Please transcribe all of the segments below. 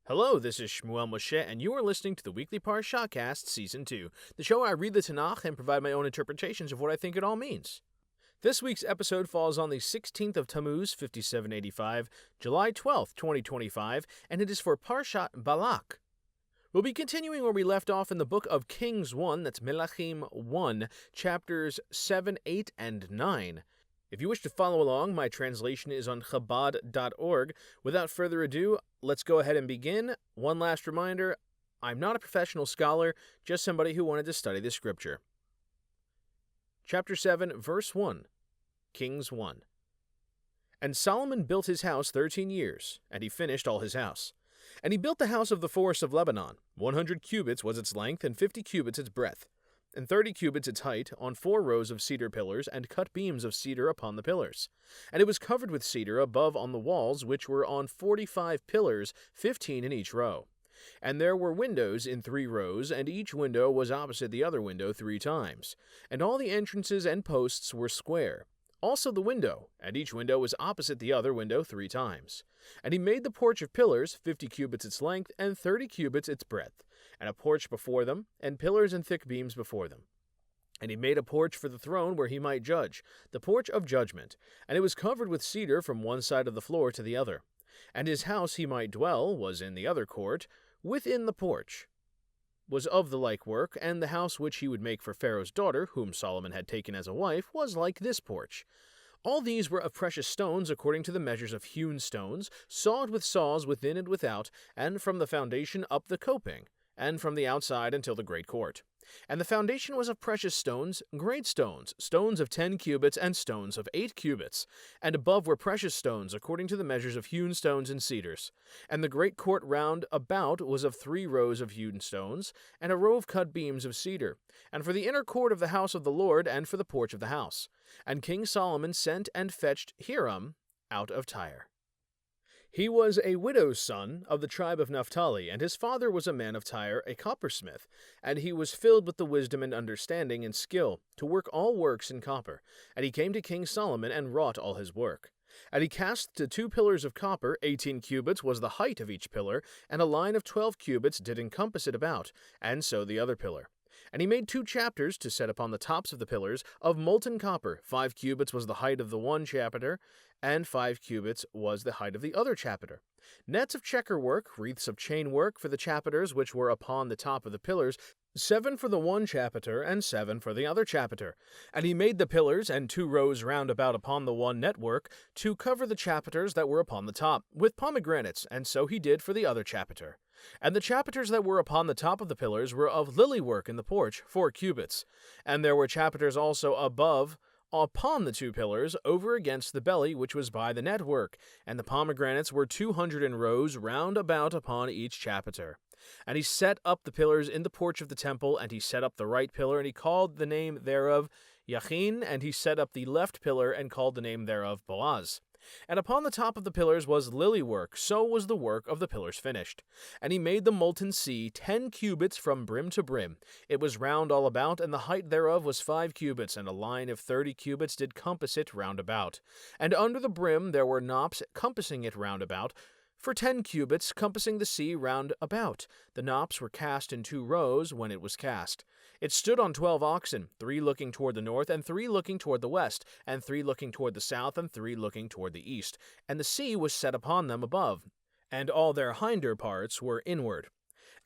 Hello, this is Shmuel Moshe, and you are listening to the Weekly Parashahcast Season 2, the show where I read the Tanakh and provide my own interpretations of what I think it all means. This week's episode falls on the 16th of Tammuz, 5785, July 12th, 2025, and it is for Parashat Balak. We'll be continuing where we left off in the book of Kings 1, that's Melachim 1, chapters 7, 8, and 9. If you wish to follow along, my translation is on Chabad.org. Without further ado, let's go ahead and begin. One last reminder, I'm not a professional scholar, just somebody who wanted to study the scripture. Chapter 7, verse 1, Kings 1. And Solomon built his house 13 years, and he finished all his house. And he built the house of the forest of Lebanon. 100 cubits was its length, and 50 cubits its breadth, and 30 cubits its height, on 4 rows of cedar pillars, and cut beams of cedar upon the pillars. And it was covered with cedar above on the walls, which were on 45 pillars, 15 in each row. And there were windows in 3 rows, and each window was opposite the other window 3 times. And all the entrances and posts were square. Also the window, and each window was opposite the other window 3 times. And he made the porch of pillars, 50 cubits its length, and 30 cubits its breadth, and a porch before them, and pillars and thick beams before them. And he made a porch for the throne where he might judge, the porch of judgment, and it was covered with cedar from one side of the floor to the other. And his house he might dwell was in the other court, within the porch was of the like work, and the house which he would make for Pharaoh's daughter, whom Solomon had taken as a wife, was like this porch. All these were of precious stones according to the measures of hewn stones, sawed with saws within and without, and from the foundation up the coping, and from the outside until the great court. And the foundation was of precious stones, great stones, stones of 10 cubits, and stones of 8 cubits. And above were precious stones, according to the measures of hewn stones and cedars. And the great court round about was of 3 rows of hewn stones, and a row of cut beams of cedar, and for the inner court of the house of the Lord, and for the porch of the house. And King Solomon sent and fetched Hiram out of Tyre. He was a widow's son of the tribe of Naphtali, and his father was a man of Tyre, a coppersmith, and he was filled with the wisdom and understanding and skill to work all works in copper. And he came to King Solomon and wrought all his work. And he cast the 2 pillars of copper, 18 cubits was the height of each pillar, and a line of 12 cubits did encompass it about, and so the other pillar. And he made 2 chapters to set upon the tops of the pillars of molten copper. 5 cubits was the height of the one chapiter, and 5 cubits was the height of the other chapiter. Nets of checker work, wreaths of chain work for the chapiters which were upon the top of the pillars, 7 for the one chapiter, and 7 for the other chapiter. And he made the pillars and 2 rows round about upon the one network to cover the chapiters that were upon the top, with pomegranates, and so he did for the other chapiter. And the chapiters that were upon the top of the pillars were of lily work in the porch, 4 cubits. And there were chapiters also above, upon the 2 pillars, over against the belly which was by the network, and the pomegranates were 200 in rows round about upon each chapiter. And he set up the pillars in the porch of the temple, and he set up the right pillar, and he called the name thereof Yachin, and he set up the left pillar, and called the name thereof Boaz. And upon the top of the pillars was lily work, so was the work of the pillars finished. And he made the molten sea 10 cubits from brim to brim. It was round all about, and the height thereof was 5 cubits, and a line of 30 cubits did compass it round about. And under the brim there were knops compassing it round about, for 10 cubits, compassing the sea round about. The knops were cast in 2 rows when it was cast. It stood on 12 oxen, 3 looking toward the north, and 3 looking toward the west, and 3 looking toward the south, and 3 looking toward the east. And the sea was set upon them above, and all their hinder parts were inward.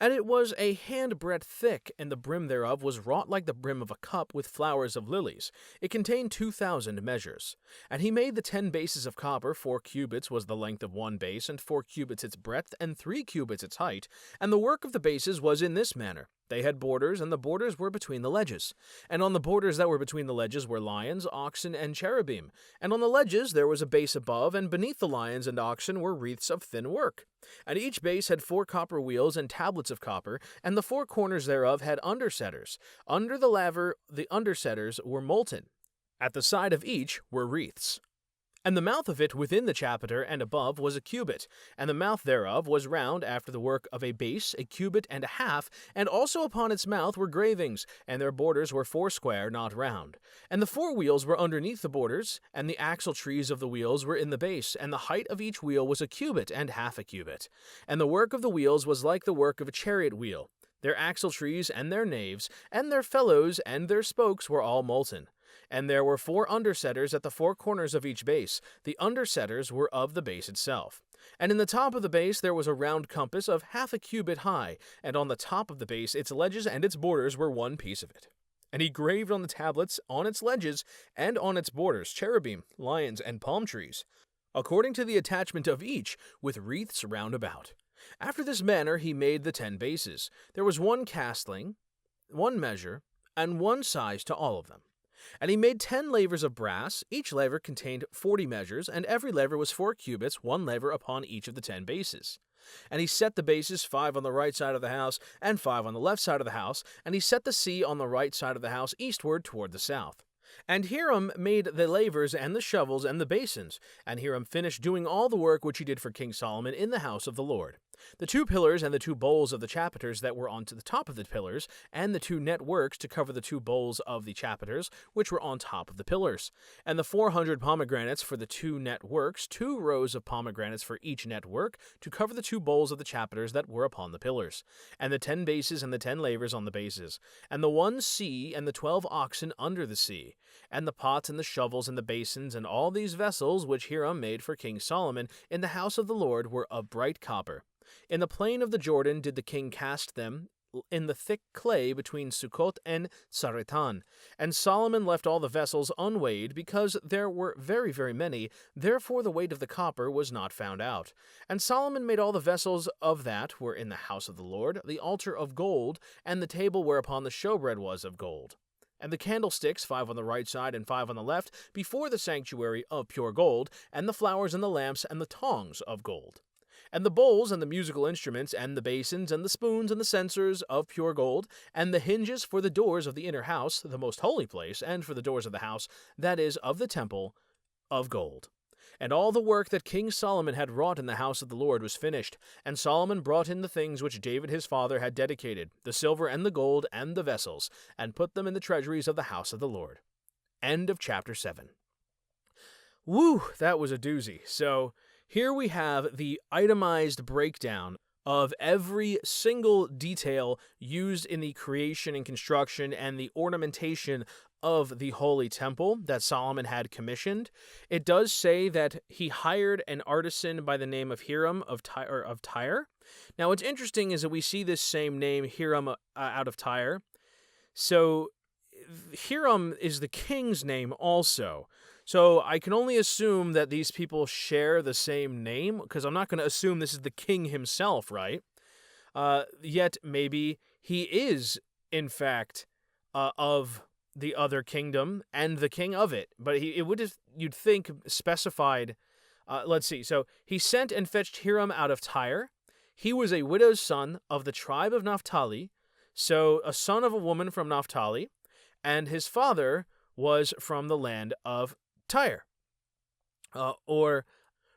And it was a handbreadth thick, and the brim thereof was wrought like the brim of a cup with flowers of lilies. It contained 2,000 measures. And he made the 10 bases of copper. 4 cubits was the length of one base, and 4 cubits its breadth, and 3 cubits its height. And the work of the bases was in this manner. They had borders, and the borders were between the ledges. And on the borders that were between the ledges were lions, oxen, and cherubim. And on the ledges there was a base above, and beneath the lions and oxen were wreaths of thin work. And each base had 4 copper wheels and tablets of copper, and the 4 corners thereof had undersetters. Under the laver the undersetters were molten. At the side of each were wreaths. And the mouth of it within the chapiter and above was a cubit, and the mouth thereof was round after the work of a base, a cubit and a half, and also upon its mouth were gravings, and their borders were foursquare, not round. And the four wheels were underneath the borders, and the axle trees of the wheels were in the base, and the height of each wheel was a cubit and half a cubit. And the work of the wheels was like the work of a chariot wheel. Their axle trees and their naves, and their felloes and their spokes were all molten. And there were four undersetters at the four corners of each base. The undersetters were of the base itself. And in the top of the base there was a round compass of half a cubit high, and on the top of the base its ledges and its borders were one piece of it. And he graved on the tablets, on its ledges, and on its borders, cherubim, lions, and palm trees, according to the attachment of each, with wreaths round about. After this manner he made the 10 bases. There was one castling, one measure, and one size to all of them. And he made 10 lavers of brass. Each laver contained 40 measures, and every laver was 4 cubits, one laver upon each of the 10 bases. And he set the bases 5 on the right side of the house, and 5 on the left side of the house, and he set the sea on the right side of the house eastward toward the south. And Hiram made the lavers and the shovels and the basins, and Hiram finished doing all the work which he did for King Solomon in the house of the Lord. The 2 pillars and the 2 bowls of the chapiters that were on to the top of the pillars, and the 2 net works to cover the 2 bowls of the chapiters, which were on top of the pillars, and the 400 pomegranates for the 2 net works, 2 rows of pomegranates for each net work, to cover the 2 bowls of the chapiters that were upon the pillars, and the 10 bases and the 10 lavers on the bases, and the 1 sea and the 12 oxen under the sea, and the pots and the shovels and the basins, and all these vessels which Hiram made for King Solomon in the house of the Lord were of bright copper. In the plain of the Jordan did the king cast them in the thick clay between Sukkot and Saretan. And Solomon left all the vessels unweighed, because there were very, very many, therefore the weight of the copper was not found out. And Solomon made all the vessels of that were in the house of the Lord, the altar of gold, and the table whereupon the showbread was of gold. And the candlesticks, 5 on the right side and 5 on the left, before the sanctuary of pure gold, and the flowers and the lamps and the tongs of gold. And the bowls and the musical instruments, and the basins, and the spoons, and the censers of pure gold, and the hinges for the doors of the inner house, the most holy place, and for the doors of the house, that is, of the temple, of gold. And all the work that King Solomon had wrought in the house of the Lord was finished, and Solomon brought in the things which David his father had dedicated, the silver and the gold and the vessels, and put them in the treasuries of the house of the Lord. End of chapter 7. Woo, that was a doozy. So here we have the itemized breakdown of every single detail used in the creation and construction and the ornamentation of the Holy Temple that Solomon had commissioned. It does say that he hired an artisan by the name of Hiram of Tyre. Now, what's interesting is that we see this same name, Hiram, out of Tyre. So Hiram is the king's name also. So I can only assume that these people share the same name, because I'm not going to assume this is the king himself, right? Yet maybe he is, in fact, of the other kingdom and the king of it. But it would have, you'd think, specified. Let's see. So he sent and fetched Hiram out of Tyre. He was a widow's son of the tribe of Naphtali, so a son of a woman from Naphtali, and his father was from the land of Tyre.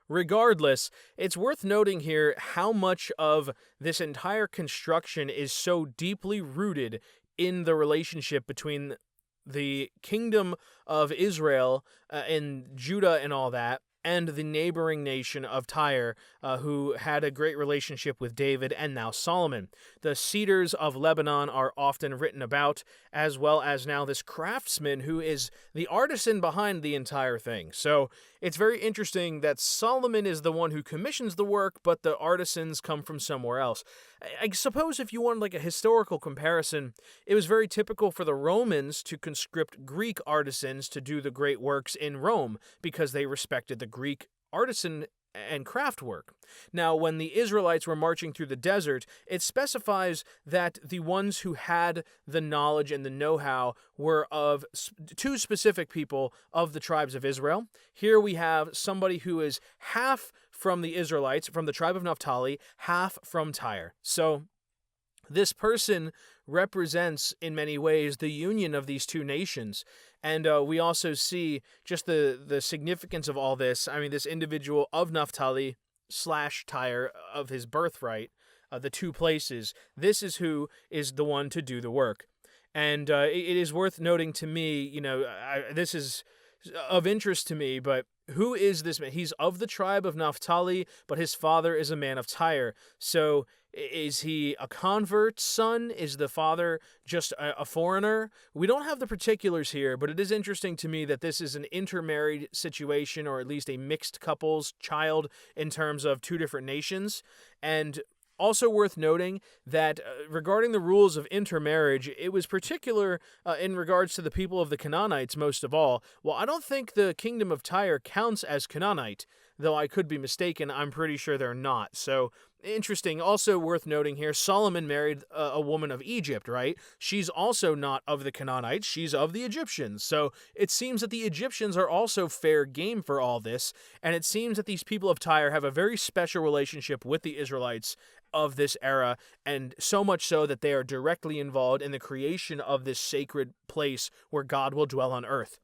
Regardless, it's worth noting here how much of this entire construction is so deeply rooted in the relationship between the kingdom of Israel and Judah and all that, and the neighboring nation of Tyre, who had a great relationship with David and now Solomon. The cedars of Lebanon are often written about, as well as now this craftsman who is the artisan behind the entire thing. So it's very interesting that Solomon is the one who commissions the work, but the artisans come from somewhere else. I suppose if you wanted like a historical comparison, it was very typical for the Romans to conscript Greek artisans to do the great works in Rome, because they respected the Greek artisan and craft work. Now, when the Israelites were marching through the desert, it specifies that the ones who had the knowledge and the know-how were of 2 specific people of the tribes of Israel. Here we have somebody who is half from the Israelites, from the tribe of Naphtali, half from Tyre. So This person represents, in many ways, the union of these two nations. And we also see just the significance of all this. I mean, this individual of Naphtali / Tyre, of his birthright, the two places, this is who is the one to do the work. And it is worth noting to me, this is of interest to me, but who is this man? He's of the tribe of Naphtali, but his father is a man of Tyre. So is he a convert's son? Is the father just a foreigner? We don't have the particulars here, but it is interesting to me that this is an intermarried situation, or at least a mixed couple's child in terms of two different nations. And also worth noting that regarding the rules of intermarriage, it was particular in regards to the people of the Canaanites most of all. Well, I don't think the kingdom of Tyre counts as Canaanite, though I could be mistaken. I'm pretty sure they're not. So interesting. Also worth noting here, Solomon married a woman of Egypt, right? She's also not of the Canaanites. She's of the Egyptians. So it seems that the Egyptians are also fair game for all this. And it seems that these people of Tyre have a very special relationship with the Israelites of this era, and so much so that they are directly involved in the creation of this sacred place where God will dwell on earth.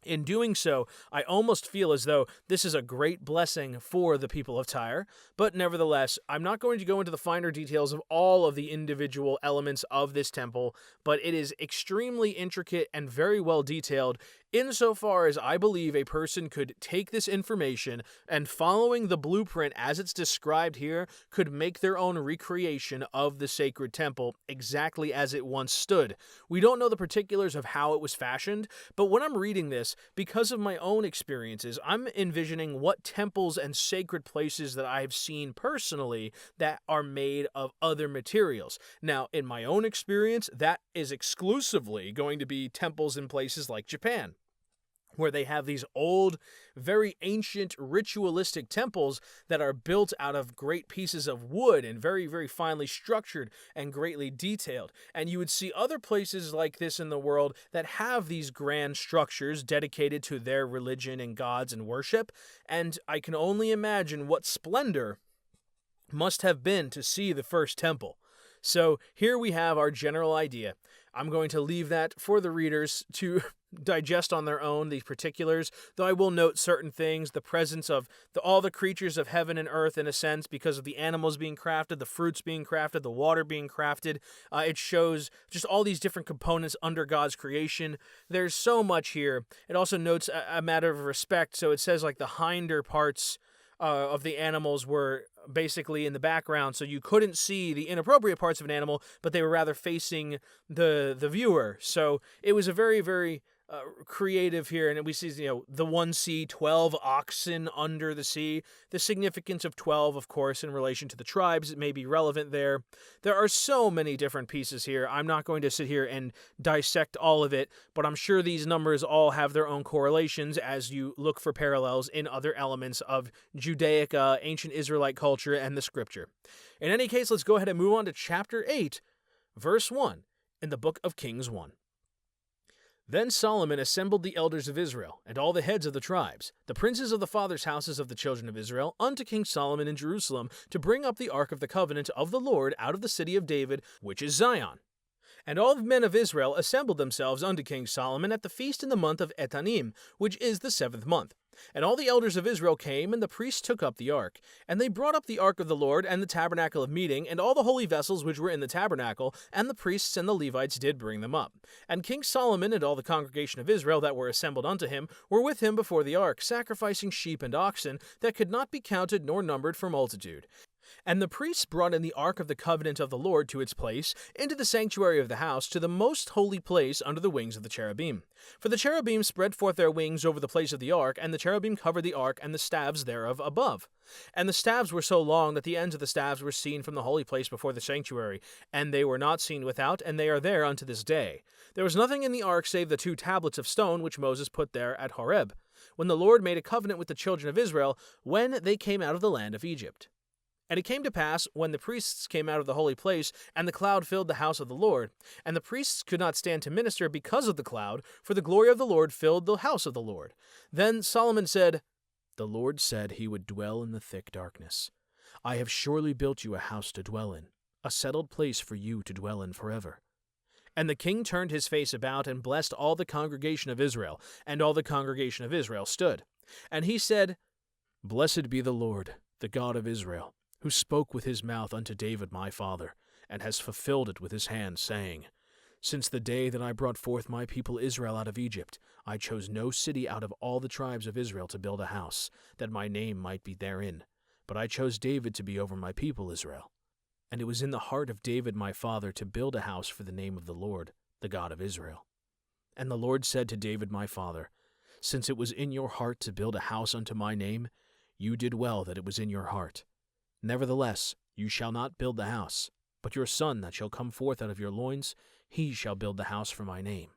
In doing so, I almost feel as though this is a great blessing for the people of Tyre, but nevertheless, I'm not going to go into the finer details of all of the individual elements of this temple, but it is extremely intricate and very well detailed, insofar as I believe a person could take this information and, following the blueprint as it's described here, could make their own recreation of the sacred temple exactly as it once stood. We don't know the particulars of how it was fashioned, but when I'm reading this, because of my own experiences, I'm envisioning what temples and sacred places that I've seen personally that are made of other materials. Now, in my own experience, that is exclusively going to be temples in places like Japan, where they have these old, very ancient, ritualistic temples that are built out of great pieces of wood and very, very finely structured and greatly detailed. And you would see other places like this in the world that have these grand structures dedicated to their religion and gods and worship. And I can only imagine what splendor must have been to see the first temple. So here we have our general idea. I'm going to leave that for the readers to digest on their own, these particulars, though I will note certain things, the presence of all the creatures of heaven and earth, in a sense, because of the animals being crafted, the fruits being crafted, the water being crafted. It shows just all these different components under God's creation. There's so much here. It also notes a matter of respect, so it says like the hinder parts of the animals were basically in the background, so you couldn't see the inappropriate parts of an animal, but they were rather facing the viewer. So it was a very, very creative here, and we see, the one sea, 12 oxen under the sea. The significance of 12, of course, in relation to the tribes, it may be relevant there. There are so many different pieces here. I'm not going to sit here and dissect all of it, but I'm sure these numbers all have their own correlations as you look for parallels in other elements of Judaic, ancient Israelite culture and the scripture. In any case, let's go ahead and move on to chapter 8, verse 1, in the book of Kings 1. Then Solomon assembled the elders of Israel, and all the heads of the tribes, the princes of the fathers' houses of the children of Israel, unto King Solomon in Jerusalem, to bring up the ark of the covenant of the Lord out of the city of David, which is Zion. And all the men of Israel assembled themselves unto King Solomon at the feast in the month of Etanim, which is the 7th month. And all the elders of Israel came, and the priests took up the ark. And they brought up the ark of the Lord, and the tabernacle of meeting, and all the holy vessels which were in the tabernacle, and the priests and the Levites did bring them up. And King Solomon and all the congregation of Israel that were assembled unto him were with him before the ark, sacrificing sheep and oxen, that could not be counted nor numbered for multitude. And the priests brought in the ark of the covenant of the Lord to its place, into the sanctuary of the house, to the most holy place under the wings of the cherubim. For the cherubim spread forth their wings over the place of the ark, and the cherubim covered the ark and the staves thereof above. And the staves were so long that the ends of the staves were seen from the holy place before the sanctuary, and they were not seen without, and they are there unto this day. There was nothing in the ark save the 2 tablets of stone which Moses put there at Horeb, when the Lord made a covenant with the children of Israel, when they came out of the land of Egypt. And it came to pass, when the priests came out of the holy place, and the cloud filled the house of the Lord, and the priests could not stand to minister because of the cloud, for the glory of the Lord filled the house of the Lord. Then Solomon said, The Lord said he would dwell in the thick darkness. I have surely built you a house to dwell in. a settled place for you to dwell in forever." And the king turned his face about and blessed all the congregation of Israel, and all the congregation of Israel stood. And he said, "Blessed be the Lord, the God of Israel, who spoke with his mouth unto David my father, and has fulfilled it with his hand, saying, Since the day that I brought forth my people Israel out of Egypt, I chose no city out of all the tribes of Israel to build a house, that my name might be therein. But I chose David to be over my people Israel. And it was in the heart of David my father to build a house for the name of the Lord, the God of Israel. And the Lord said to David my father, Since it was in your heart to build a house unto my name, you did well that it was in your heart. Nevertheless, you shall not build the house, but your son that shall come forth out of your loins, he shall build the house for my name.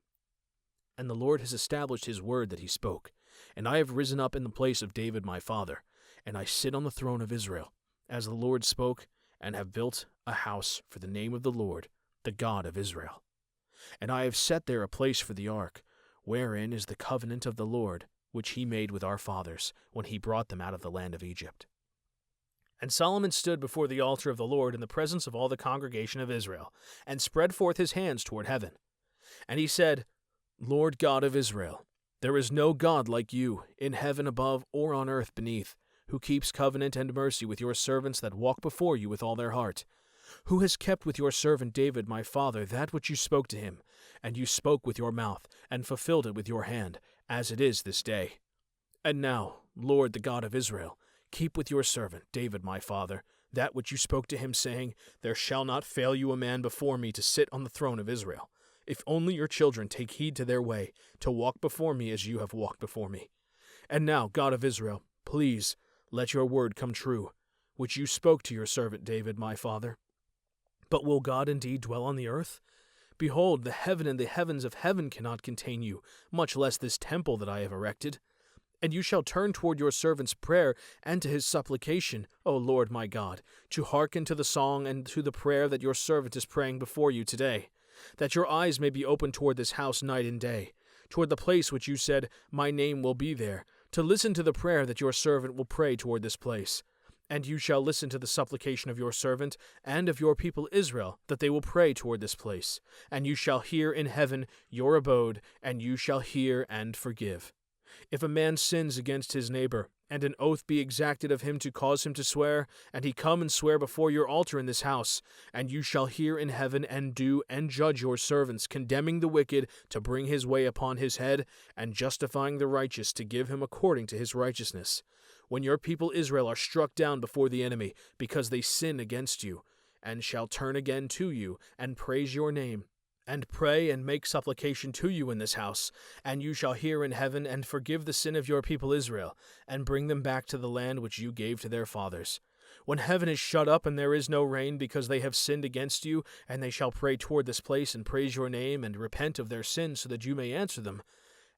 And the Lord has established his word that he spoke, and I have risen up in the place of David my father, and I sit on the throne of Israel, as the Lord spoke, and have built a house for the name of the Lord, the God of Israel. And I have set there a place for the ark, wherein is the covenant of the Lord, which he made with our fathers, when he brought them out of the land of Egypt. And Solomon stood before the altar of the Lord in the presence of all the congregation of Israel, and spread forth his hands toward heaven. And he said, Lord God of Israel, there is no God like you, in heaven above or on earth beneath, who keeps covenant and mercy with your servants that walk before you with all their heart, who has kept with your servant David my father that which you spoke to him, and you spoke with your mouth, and fulfilled it with your hand, as it is this day. And now, Lord the God of Israel, keep with your servant David my father that which you spoke to him, saying, There shall not fail you a man before me to sit on the throne of Israel, if only your children take heed to their way, to walk before me as you have walked before me. And now, God of Israel, please let your word come true, which you spoke to your servant David my father. But will God indeed dwell on the earth? Behold, the heaven and the heavens of heaven cannot contain you, much less this temple that I have erected. And you shall turn toward your servant's prayer and to his supplication, O Lord my God, to hearken to the song and to the prayer that your servant is praying before you today, that your eyes may be open toward this house night and day, toward the place which you said, My name will be there, to listen to the prayer that your servant will pray toward this place. And you shall listen to the supplication of your servant and of your people Israel, that they will pray toward this place. And you shall hear in heaven your abode, and you shall hear and forgive. If a man sins against his neighbor, and an oath be exacted of him to cause him to swear, and he come and swear before your altar in this house, and you shall hear in heaven and do and judge your servants, condemning the wicked to bring his way upon his head, and justifying the righteous to give him according to his righteousness. When your people Israel are struck down before the enemy, because they sin against you, and shall turn again to you, and praise your name, and pray and make supplication to you in this house, and you shall hear in heaven and forgive the sin of your people Israel, and bring them back to the land which you gave to their fathers. When heaven is shut up and there is no rain because they have sinned against you, and they shall pray toward this place and praise your name and repent of their sins so that you may answer them,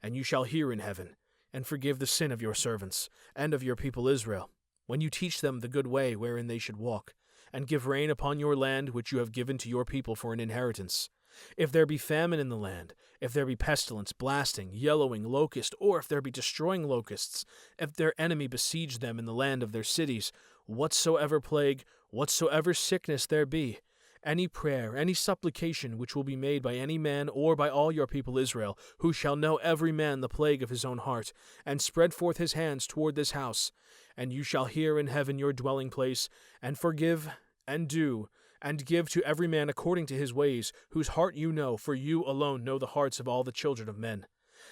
and you shall hear in heaven and forgive the sin of your servants and of your people Israel, when you teach them the good way wherein they should walk, and give rain upon your land which you have given to your people for an inheritance. If there be famine in the land, if there be pestilence, blasting, yellowing, locust, or if there be destroying locusts, if their enemy besiege them in the land of their cities, whatsoever plague, whatsoever sickness there be, any prayer, any supplication which will be made by any man or by all your people Israel, who shall know every man the plague of his own heart, and spread forth his hands toward this house, and you shall hear in heaven your dwelling place, and forgive, and do, and give to every man according to his ways, whose heart you know, for you alone know the hearts of all the children of men,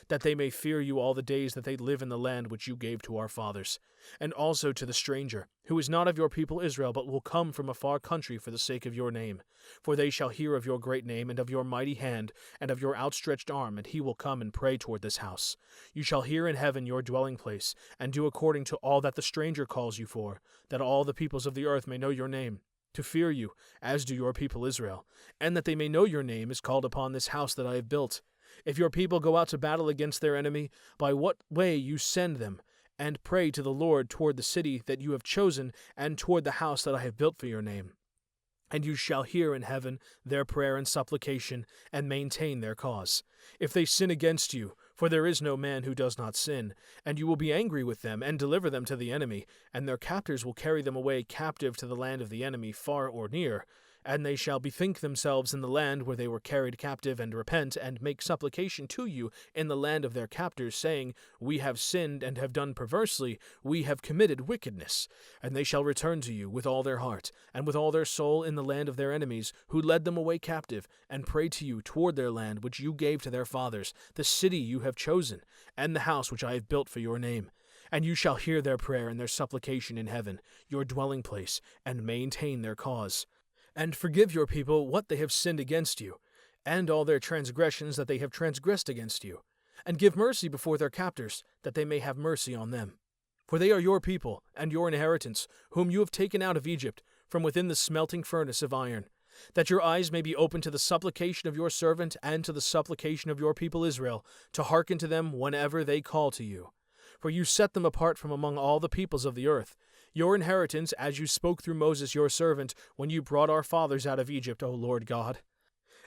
that they may fear you all the days that they live in the land which you gave to our fathers, and also to the stranger, who is not of your people Israel, but will come from a far country for the sake of your name. For they shall hear of your great name, and of your mighty hand, and of your outstretched arm, and he will come and pray toward this house. You shall hear in heaven your dwelling place, and do according to all that the stranger calls you for, that all the peoples of the earth may know your name, to fear you, as do your people Israel, and that they may know your name is called upon this house that I have built. If your people go out to battle against their enemy, by what way you send them, and pray to the Lord toward the city that you have chosen, and toward the house that I have built for your name. And you shall hear in heaven their prayer and supplication, and maintain their cause. If they sin against you, for there is no man who does not sin, and you will be angry with them, and deliver them to the enemy, and their captors will carry them away captive to the land of the enemy, far or near, And they shall bethink themselves in the land where they were carried captive, and repent, and make supplication to you in the land of their captors, saying, We have sinned and have done perversely, we have committed wickedness. And they shall return to you with all their heart, and with all their soul in the land of their enemies, who led them away captive, and pray to you toward their land which you gave to their fathers, the city you have chosen, and the house which I have built for your name. And you shall hear their prayer and their supplication in heaven, your dwelling place, and maintain their cause. And forgive your people what they have sinned against you, and all their transgressions that they have transgressed against you. And give mercy before their captors, that they may have mercy on them. For they are your people, and your inheritance, whom you have taken out of Egypt, from within the smelting furnace of iron, that your eyes may be open to the supplication of your servant, and to the supplication of your people Israel, to hearken to them whenever they call to you. For you set them apart from among all the peoples of the earth, your inheritance, as you spoke through Moses your servant, when you brought our fathers out of Egypt, O Lord God.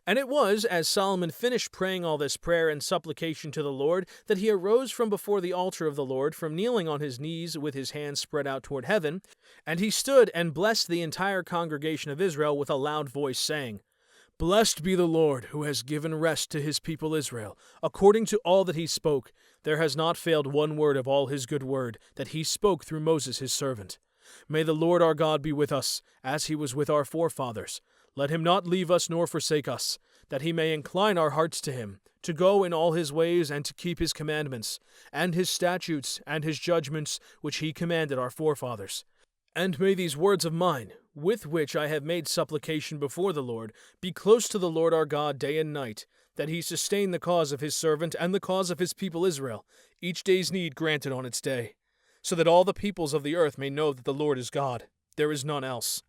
And it was, as Solomon finished praying all this prayer and supplication to the Lord, that he arose from before the altar of the Lord, from kneeling on his knees with his hands spread out toward heaven, and he stood and blessed the entire congregation of Israel with a loud voice, saying, Blessed be the Lord, who has given rest to his people Israel, according to all that he spoke. There has not failed one word of all his good word that he spoke through Moses his servant. May the Lord our God be with us, as he was with our forefathers. Let him not leave us nor forsake us, that he may incline our hearts to him, to go in all his ways and to keep his commandments, and his statutes, and his judgments, which he commanded our forefathers. And may these words of mine, with which I have made supplication before the Lord, be close to the Lord our God day and night, that he sustain the cause of his servant and the cause of his people Israel, each day's need granted on its day, so that all the peoples of the earth may know that the Lord is God, there is none else.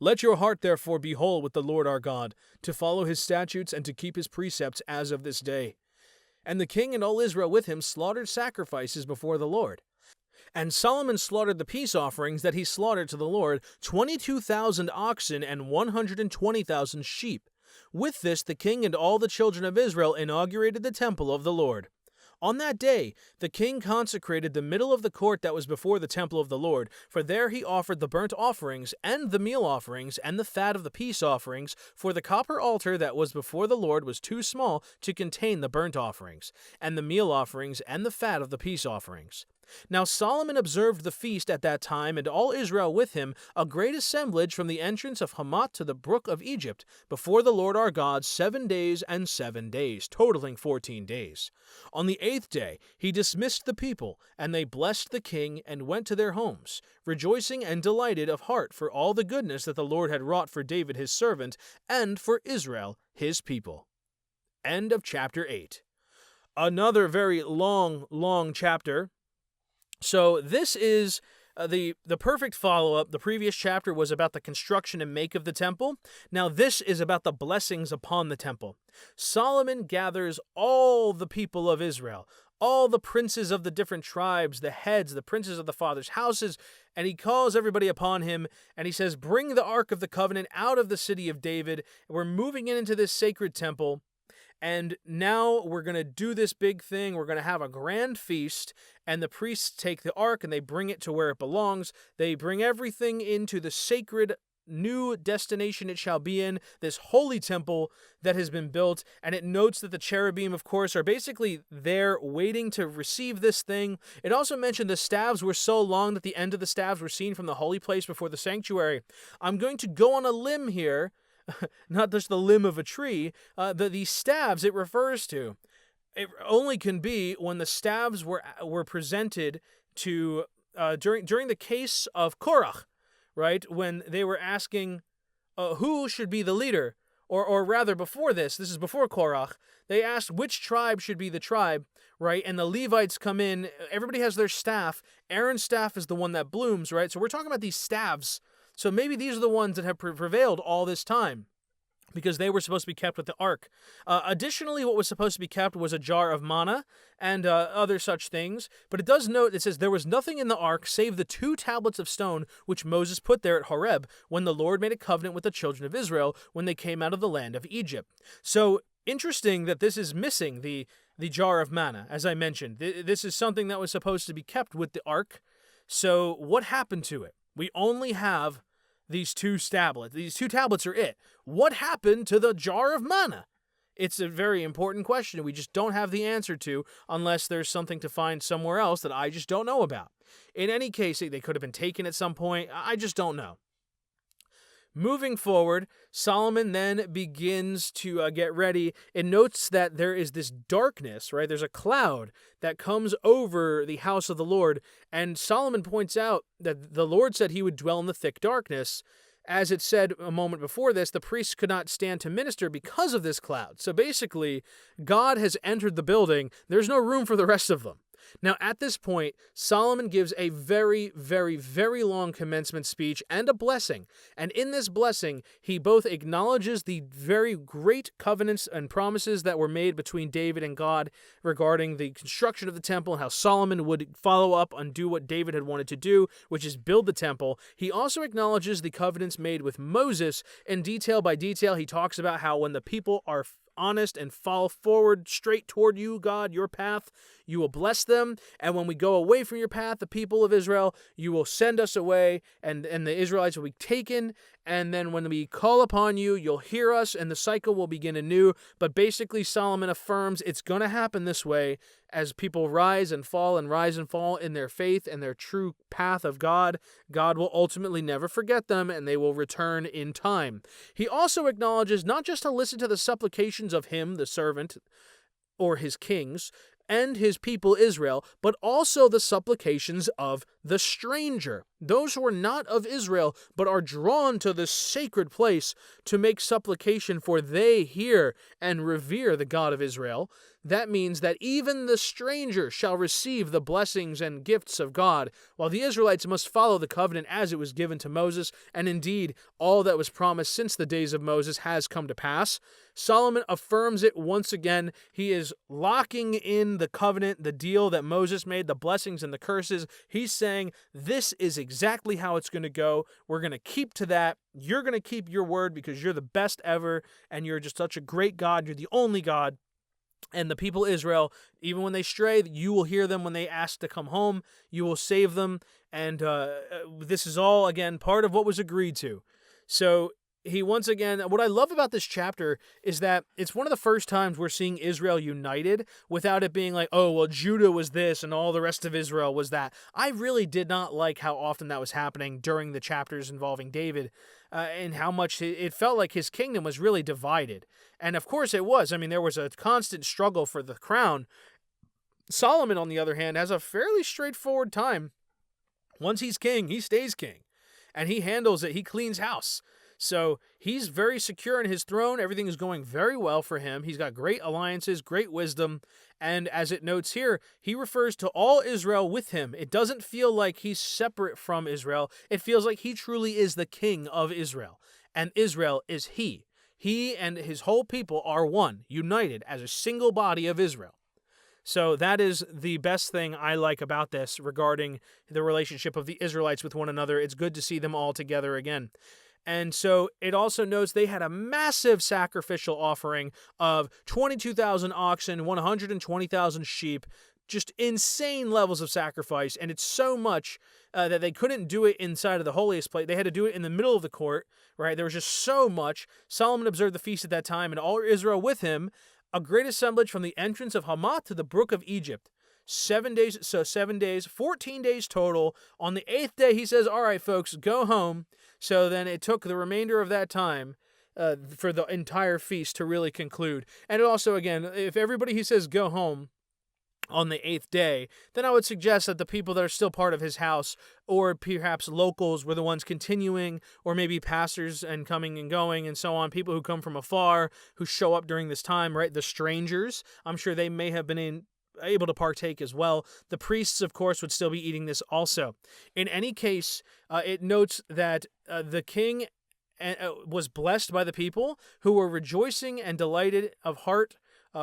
Let your heart therefore be whole with the Lord our God, to follow his statutes and to keep his precepts as of this day. And the king and all Israel with him slaughtered sacrifices before the Lord. And Solomon slaughtered the peace offerings that he slaughtered to the Lord, 22,000 oxen and 120,000 sheep. With this the king and all the children of Israel inaugurated the temple of the Lord. On that day, the king consecrated the middle of the court that was before the temple of the Lord, for there he offered the burnt offerings, and the meal offerings, and the fat of the peace offerings, for the copper altar that was before the Lord was too small to contain the burnt offerings, and the meal offerings, and the fat of the peace offerings. Now Solomon observed the feast at that time, and all Israel with him, a great assemblage from the entrance of Hamath to the brook of Egypt, before the Lord our God 7 days and 7 days, totaling 14 days. On the 8th day he dismissed the people, and they blessed the king, and went to their homes, rejoicing and delighted of heart for all the goodness that the Lord had wrought for David his servant, and for Israel his people. End of chapter 8. Another very long chapter. So this is the perfect follow-up. The previous chapter was about the construction and make of the temple. Now this is about the blessings upon the temple. Solomon gathers all the people of Israel, all the princes of the different tribes, the heads, the princes of the fathers' houses, and he calls everybody upon him, and he says, bring the Ark of the Covenant out of the city of David. We're moving it into this sacred temple. And now we're going to do this big thing. We're going to have a grand feast, and the priests take the ark and they bring it to where it belongs. They bring everything into the sacred new destination it shall be in, this holy temple that has been built. And it notes that the cherubim, of course, are basically there waiting to receive this thing. It also mentioned the staves were so long that the end of the staves were seen from the holy place before the sanctuary. I'm going to go on a limb here. Not just the limb of a tree, these staves it refers to. It only can be when the staves were presented to during the case of Korach, right? When they were asking who should be the leader, or rather before this is before Korach, they asked which tribe should be the tribe, right? And the Levites come in, everybody has their staff. Aaron's staff is the one that blooms, right? So we're talking about these staves. So maybe these are the ones that have prevailed all this time, because they were supposed to be kept with the ark. Additionally, what was supposed to be kept was a jar of manna and other such things. But it does note, it says, there was nothing in the ark save the 2 tablets of stone which Moses put there at Horeb when the Lord made a covenant with the children of Israel when they came out of the land of Egypt. So interesting that this is missing the jar of manna, as I mentioned. This is something that was supposed to be kept with the ark. So what happened to it? We only have these two tablets. These two tablets are it. What happened to the jar of manna? It's a very important question we just don't have the answer to unless there's something to find somewhere else that I just don't know about. In any case, they could have been taken at some point. I just don't know. Moving forward, Solomon then begins to get ready. It notes that there is this darkness, right? There's a cloud that comes over the house of the Lord, and Solomon points out that the Lord said he would dwell in the thick darkness. As it said a moment before this, the priests could not stand to minister because of this cloud. So basically, God has entered the building. There's no room for the rest of them. Now, at this point, Solomon gives a very, very, very long commencement speech and a blessing. And in this blessing, he both acknowledges the very great covenants and promises that were made between David and God regarding the construction of the temple and how Solomon would follow up and do what David had wanted to do, which is build the temple. He also acknowledges the covenants made with Moses, and detail by detail, he talks about how when the people are honest and fall forward straight toward you, God, your path, you will bless them. And when we go away from your path, the people of Israel, you will send us away, and the Israelites will be taken. And then when we call upon you, you'll hear us, and the cycle will begin anew. But basically, Solomon affirms it's going to happen this way as people rise and fall in their faith and their true path of God. God will ultimately never forget them, and they will return in time. He also acknowledges not just to listen to the supplications of him, the servant, or his kings, and his people Israel, but also the supplications of the stranger, those who are not of Israel, but are drawn to this sacred place to make supplication, for they hear and revere the God of Israel. That means that even the stranger shall receive the blessings and gifts of God, while the Israelites must follow the covenant as it was given to Moses, and indeed, all that was promised since the days of Moses has come to pass. Solomon affirms it once again. He is locking in the covenant, the deal that Moses made, the blessings and the curses. He's saying, this is exactly how it's going to go. We're going to keep to that. You're going to keep your word because you're the best ever, and you're just such a great God. You're the only God. And the people of Israel, even when they stray, you will hear them when they ask to come home. You will save them. And this is all, again, part of what was agreed to. So he once again, what I love about this chapter is that it's one of the first times we're seeing Israel united without it being like, oh, well, Judah was this and all the rest of Israel was that. I really did not like how often that was happening during the chapters involving David. And how much it felt like his kingdom was really divided. And of course it was. I mean, there was a constant struggle for the crown. Solomon, on the other hand, has a fairly straightforward time. Once he's king, he stays king. And he handles it. He cleans house. So he's very secure in his throne. Everything is going very well for him. He's got great alliances, great wisdom. And as it notes here, he refers to all Israel with him. It doesn't feel like he's separate from Israel. It feels like he truly is the king of Israel. And Israel is he. He and his whole people are one, united as a single body of Israel. So that is the best thing I like about this regarding the relationship of the Israelites with one another. It's good to see them all together again. And so it also notes they had a massive sacrificial offering of 22,000 oxen, 120,000 sheep, just insane levels of sacrifice. And it's so much that they couldn't do it inside of the holiest place. They had to do it in the middle of the court, right? There was just so much. Solomon observed the feast at that time, and all Israel with him, a great assemblage from the entrance of Hamath to the brook of Egypt. 7 days, 14 days total. On the 8th day, he says, all right, folks, go home. So then it took the remainder of that time for the entire feast to really conclude. And it also, again, if everybody, he says, go home on the 8th day, then I would suggest that the people that are still part of his house, or perhaps locals, were the ones continuing, or maybe pastors and coming and going and so on, people who come from afar, who show up during this time, right? The strangers, I'm sure they may have been able to partake as well. The priests, of course, would still be eating this also. In any case, it notes that the king was blessed by the people who were rejoicing and delighted of heart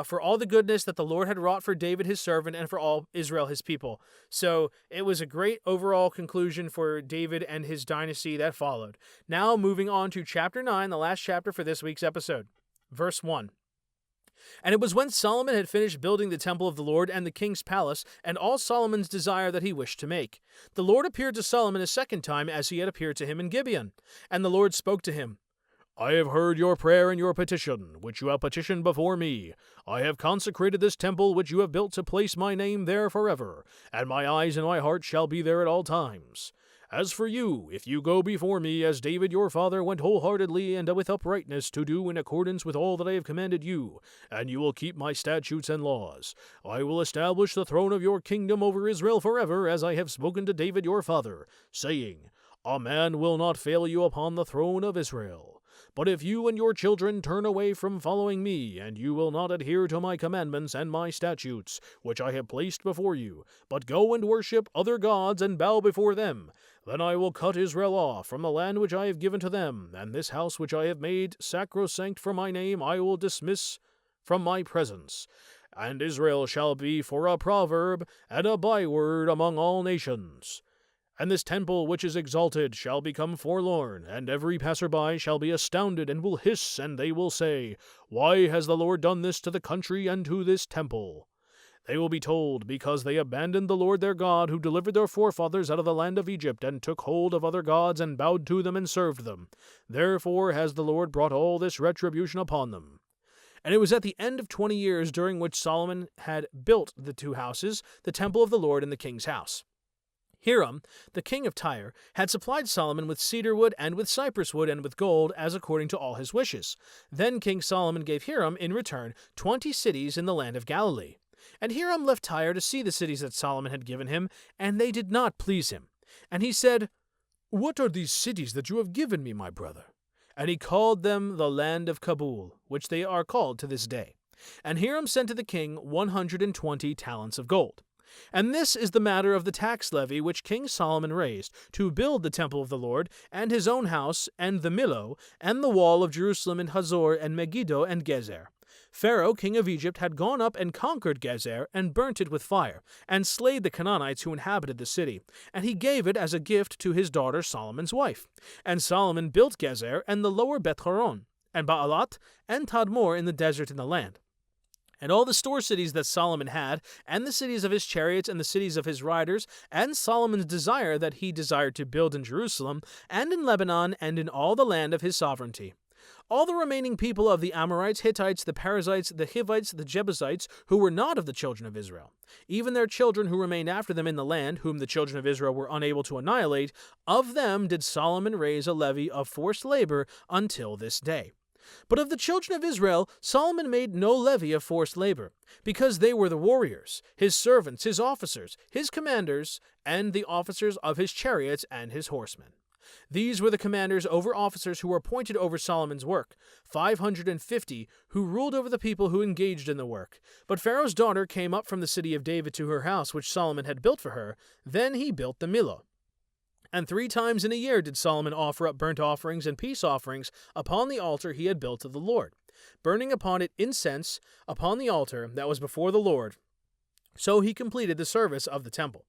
for all the goodness that the Lord had wrought for David his servant and for all Israel his people. So it was a great overall conclusion for David and his dynasty that followed. Now moving on to chapter 9, the last chapter for this week's episode. Verse 1. And it was when Solomon had finished building the temple of the Lord and the king's palace, and all Solomon's desire that he wished to make. The Lord appeared to Solomon a second time, as he had appeared to him in Gibeon. And the Lord spoke to him, I have heard your prayer and your petition, which you have petitioned before me. I have consecrated this temple which you have built to place my name there forever, and my eyes and my heart shall be there at all times. As for you, if you go before me, as David your father went wholeheartedly and with uprightness to do in accordance with all that I have commanded you, and you will keep my statutes and laws, I will establish the throne of your kingdom over Israel forever, as I have spoken to David your father, saying, A man will not fail you upon the throne of Israel. But if you and your children turn away from following me, and you will not adhere to my commandments and my statutes, which I have placed before you, but go and worship other gods and bow before them, then I will cut Israel off from the land which I have given to them, and this house which I have made sacrosanct for my name I will dismiss from my presence. And Israel shall be for a proverb and a byword among all nations. And this temple which is exalted shall become forlorn, and every passerby shall be astounded, and will hiss, and they will say, Why has the Lord done this to the country and to this temple? They will be told, because they abandoned the Lord their God, who delivered their forefathers out of the land of Egypt, and took hold of other gods, and bowed to them, and served them. Therefore has the Lord brought all this retribution upon them. And it was at the end of 20 years, during which Solomon had built the two houses, the temple of the Lord and the king's house. Hiram, the king of Tyre, had supplied Solomon with cedar wood and with cypress wood and with gold, as according to all his wishes. Then King Solomon gave Hiram, in return, 20 cities in the land of Galilee. And Hiram left Tyre to see the cities that Solomon had given him, and they did not please him. And he said, What are these cities that you have given me, my brother? And he called them the land of Kabul, which they are called to this day. And Hiram sent to the king 120 talents of gold. And this is the matter of the tax levy which King Solomon raised, to build the temple of the Lord, and his own house, and the Millo, and the wall of Jerusalem, and Hazor, and Megiddo, and Gezer. Pharaoh, king of Egypt, had gone up and conquered Gezer, and burnt it with fire, and slayed the Canaanites who inhabited the city. And he gave it as a gift to his daughter Solomon's wife. And Solomon built Gezer, and the lower Beth-horon, and Baalat, and Tadmor in the desert in the land. And all the store cities that Solomon had, and the cities of his chariots, and the cities of his riders, and Solomon's desire that he desired to build in Jerusalem, and in Lebanon, and in all the land of his sovereignty. All the remaining people of the Amorites, Hittites, the Perizzites, the Hivites, the Jebusites, who were not of the children of Israel, even their children who remained after them in the land, whom the children of Israel were unable to annihilate, of them did Solomon raise a levy of forced labor until this day. But of the children of Israel, Solomon made no levy of forced labor, because they were the warriors, his servants, his officers, his commanders, and the officers of his chariots and his horsemen. These were the commanders over officers who were appointed over Solomon's work, 550, who ruled over the people who engaged in the work. But Pharaoh's daughter came up from the city of David to her house, which Solomon had built for her. Then he built the Millo. And 3 times in a year did Solomon offer up burnt offerings and peace offerings upon the altar he had built to the Lord, burning upon it incense upon the altar that was before the Lord. So he completed the service of the temple.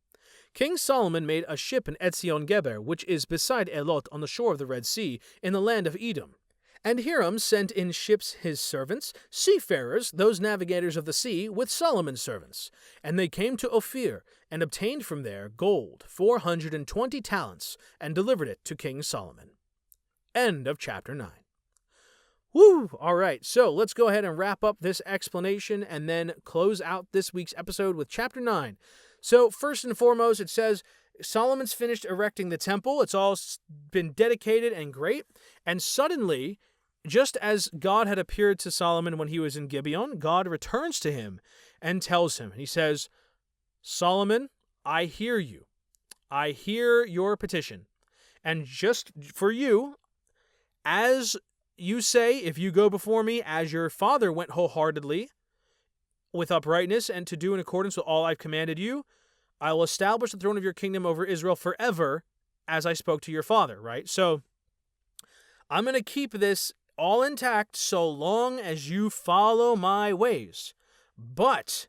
King Solomon made a ship in Etzion-Geber, which is beside Elot on the shore of the Red Sea, in the land of Edom. And Hiram sent in ships his servants, seafarers, those navigators of the sea, with Solomon's servants. And they came to Ophir, and obtained from there gold, 420 talents, and delivered it to King Solomon. End of chapter 9. Woo! All right, so let's go ahead and wrap up this explanation and then close out this week's episode with chapter 9. So first and foremost, it says Solomon's finished erecting the temple. It's all been dedicated and great. And suddenly, just as God had appeared to Solomon when he was in Gibeon, God returns to him and tells him, he says, Solomon, I hear you. I hear your petition. And just for you, as you say, if you go before me as your father went wholeheartedly, with uprightness and to do in accordance with all I've commanded you, I will establish the throne of your kingdom over Israel forever, as I spoke to your father, right? So I'm going to keep this all intact so long as you follow my ways. But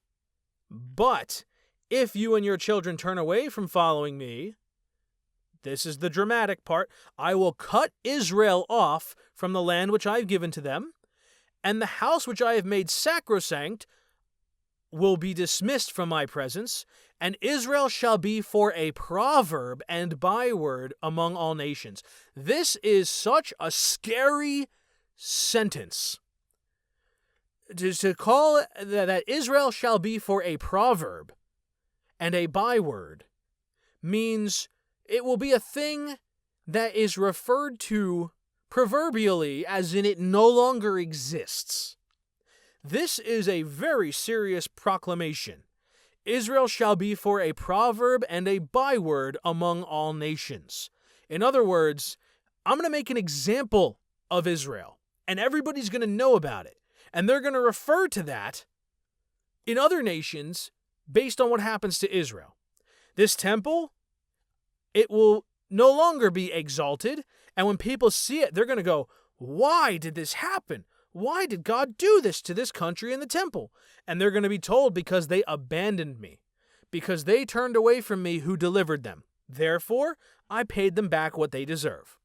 if you and your children turn away from following me, this is the dramatic part, I will cut Israel off from the land which I've given to them, and the house which I have made sacrosanct will be dismissed from my presence, and Israel shall be for a proverb and byword among all nations. This is such a scary sentence. To call that Israel shall be for a proverb and a byword means it will be a thing that is referred to proverbially as in it no longer exists. This is a very serious proclamation. Israel shall be for a proverb and a byword among all nations. In other words, I'm going to make an example of Israel, and everybody's going to know about it. And they're going to refer to that in other nations based on what happens to Israel. This temple, it will no longer be exalted. And when people see it, they're going to go, why did this happen? Why did God do this to this country and the temple? And they're going to be told, because they abandoned me, because they turned away from me who delivered them. Therefore, I paid them back what they deserve.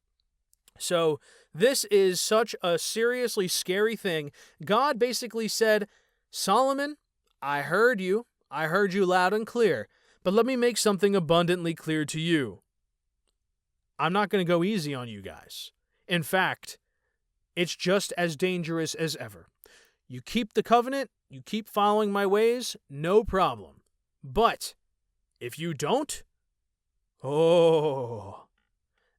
So this is such a seriously scary thing. God basically said, Solomon, I heard you loud and clear, but let me make something abundantly clear to you. I'm not going to go easy on you guys. In fact, it's just as dangerous as ever. You keep the covenant, you keep following my ways, no problem. But if you don't,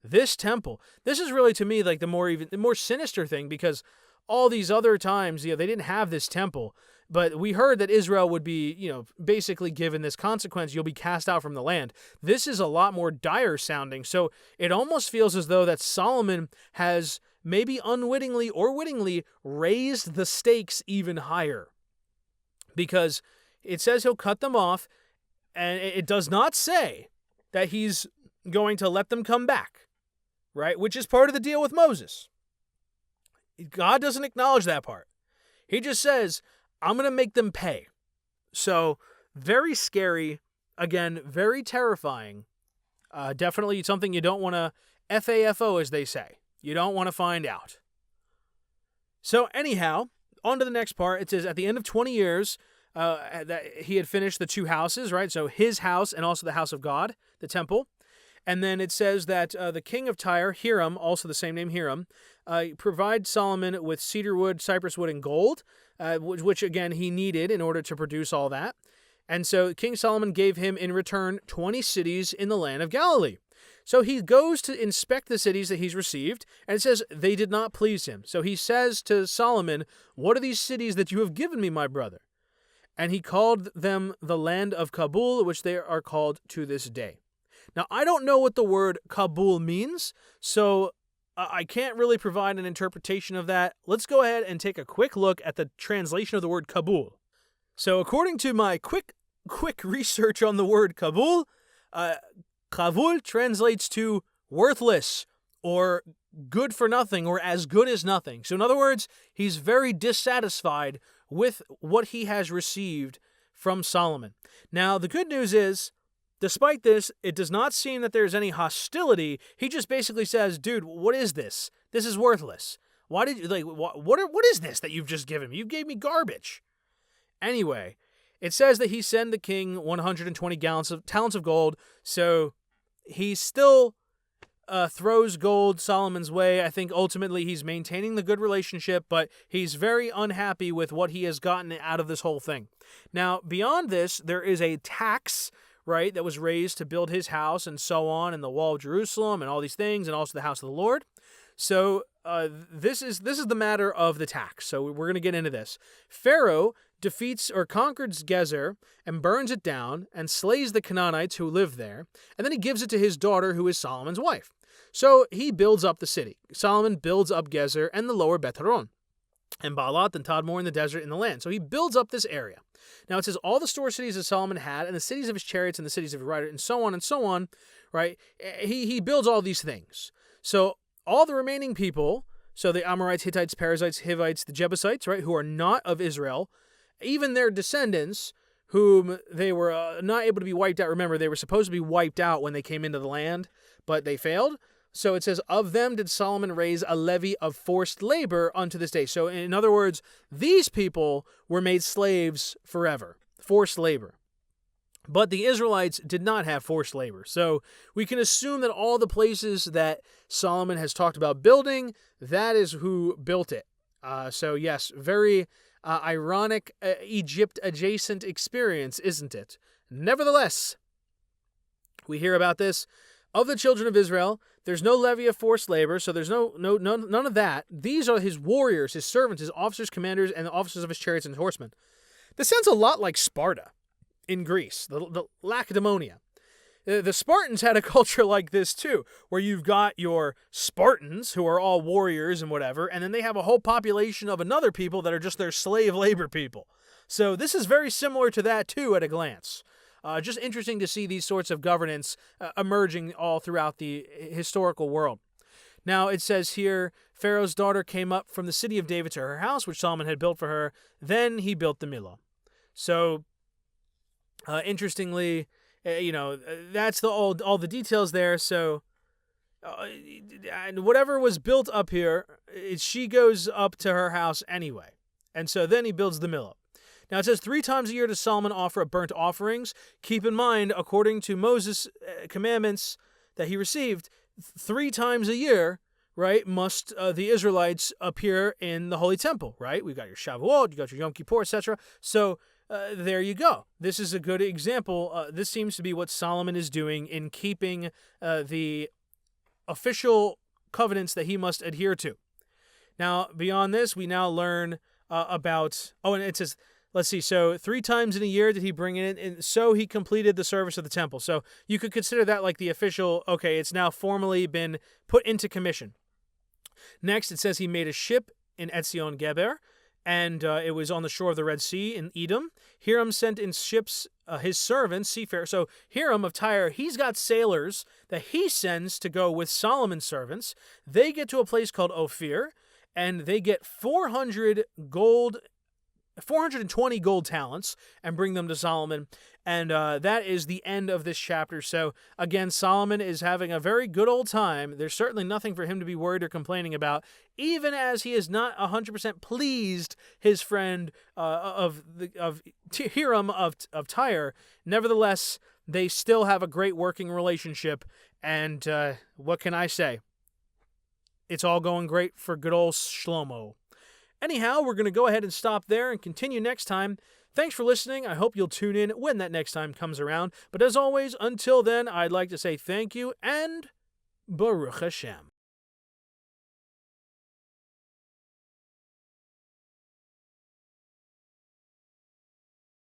this temple, this is really to me like the more sinister thing, because all these other times, they didn't have this temple, but we heard that Israel would be, basically given this consequence, you'll be cast out from the land. This is a lot more dire sounding. So it almost feels as though that Solomon has maybe unwittingly or wittingly raised the stakes even higher, because it says he'll cut them off, and it does not say that he's going to let them come back, right? Which is part of the deal with Moses. God doesn't acknowledge that part. He just says, I'm going to make them pay. So very scary. Again, very terrifying. Definitely something you don't want to FAFO, as they say. You don't want to find out. So anyhow, on to the next part. It says at the end of 20 years, that he had finished the two houses, right? So his house and also the house of God, the temple. And then it says that the king of Tyre, Hiram, also the same name, Hiram, provide Solomon with cedar wood, cypress wood, and gold, which again he needed in order to produce all that. And so King Solomon gave him in return 20 cities in the land of Galilee. So he goes to inspect the cities that he's received, and it says they did not please him. So he says to Solomon, what are these cities that you have given me, my brother? And he called them the land of Kabul, which they are called to this day. Now, I don't know what the word Kabul means, so I can't really provide an interpretation of that. Let's go ahead and take a quick look at the translation of the word Kabul. So according to my quick research on the word Kabul, Kabul translates to worthless or good for nothing or as good as nothing. So in other words, he's very dissatisfied with what he has received from Solomon. Now, the good news is, despite this, it does not seem that there's any hostility. He just basically says, dude, what is this? This is worthless. Why did you, what is this that you've just given me? You gave me garbage. Anyway, it says that he sent the king 120 talents of gold, so he still throws gold Solomon's way. I think ultimately he's maintaining the good relationship, but he's very unhappy with what he has gotten out of this whole thing. Now, beyond this, there is a tax, right, that was raised to build his house and so on, and the wall of Jerusalem and all these things, and also the house of the Lord. So this is the matter of the tax. So we're going to get into this. Pharaoh defeats or conquers Gezer and burns it down and slays the Canaanites who live there, and then he gives it to his daughter, who is Solomon's wife. So he builds up the city. Solomon builds up Gezer and the lower Beth Horon, and Baalat and Tadmor in the desert in the land. So he builds up this area. Now it says all the store cities that Solomon had, and the cities of his chariots and the cities of his riders, and so on, right? He builds all these things. So all the remaining people, so the Amorites, Hittites, Perizzites, Hivites, the Jebusites, right, who are not of Israel, even their descendants, whom they were not able to be wiped out. Remember, they were supposed to be wiped out when they came into the land, but they failed. So it says, of them did Solomon raise a levy of forced labor unto this day. So in other words, these people were made slaves forever, forced labor. But the Israelites did not have forced labor. So we can assume that all the places that Solomon has talked about building, that is who built it. So yes, very ironic Egypt-adjacent experience, isn't it? Nevertheless, we hear about this. Of the children of Israel, there's no levy of forced labor, so there's none of that. These are his warriors, his servants, his officers, commanders, and the officers of his chariots and horsemen. This sounds a lot like Sparta in Greece, the Lacedaemon. The Spartans had a culture like this too, where you've got your Spartans, who are all warriors and whatever, and then they have a whole population of another people that are just their slave labor people. So this is very similar to that too at a glance. Just interesting to see these sorts of governance emerging all throughout the historical world. Now it says here, Pharaoh's daughter came up from the city of David to her house, which Solomon had built for her. Then he built the Millo. So, interestingly, that's all the details there. So, whatever was built up here, she goes up to her house anyway. And so then he builds the Millo. Now it says 3 times a year does Solomon offer up burnt offerings. Keep in mind, according to Moses' commandments that he received, 3 times a year, right, must the Israelites appear in the Holy Temple, right? We've got your Shavuot, you got your Yom Kippur, etc. So there you go. This is a good example. This seems to be what Solomon is doing in keeping the official covenants that he must adhere to. Now, beyond this, we now learn about... Oh, and it says... Let's see, so 3 times in a year did he bring it in, and so he completed the service of the temple. So you could consider that like the official, okay, it's now formally been put into commission. Next, it says he made a ship in Etzion Geber, and it was on the shore of the Red Sea in Edom. Hiram sent in ships his servants, seafarers. So Hiram of Tyre, he's got sailors that he sends to go with Solomon's servants. They get to a place called Ophir, and they get 420 gold talents and bring them to Solomon. And that is the end of this chapter. So again, Solomon is having a very good old time. There's certainly nothing for him to be worried or complaining about, even as he is not 100% pleased his friend Hiram of Tyre. Nevertheless, they still have a great working relationship. And what can I say? It's all going great for good old Shlomo. Anyhow, we're going to go ahead and stop there and continue next time. Thanks for listening. I hope you'll tune in when that next time comes around. But as always, until then, I'd like to say thank you and Baruch Hashem.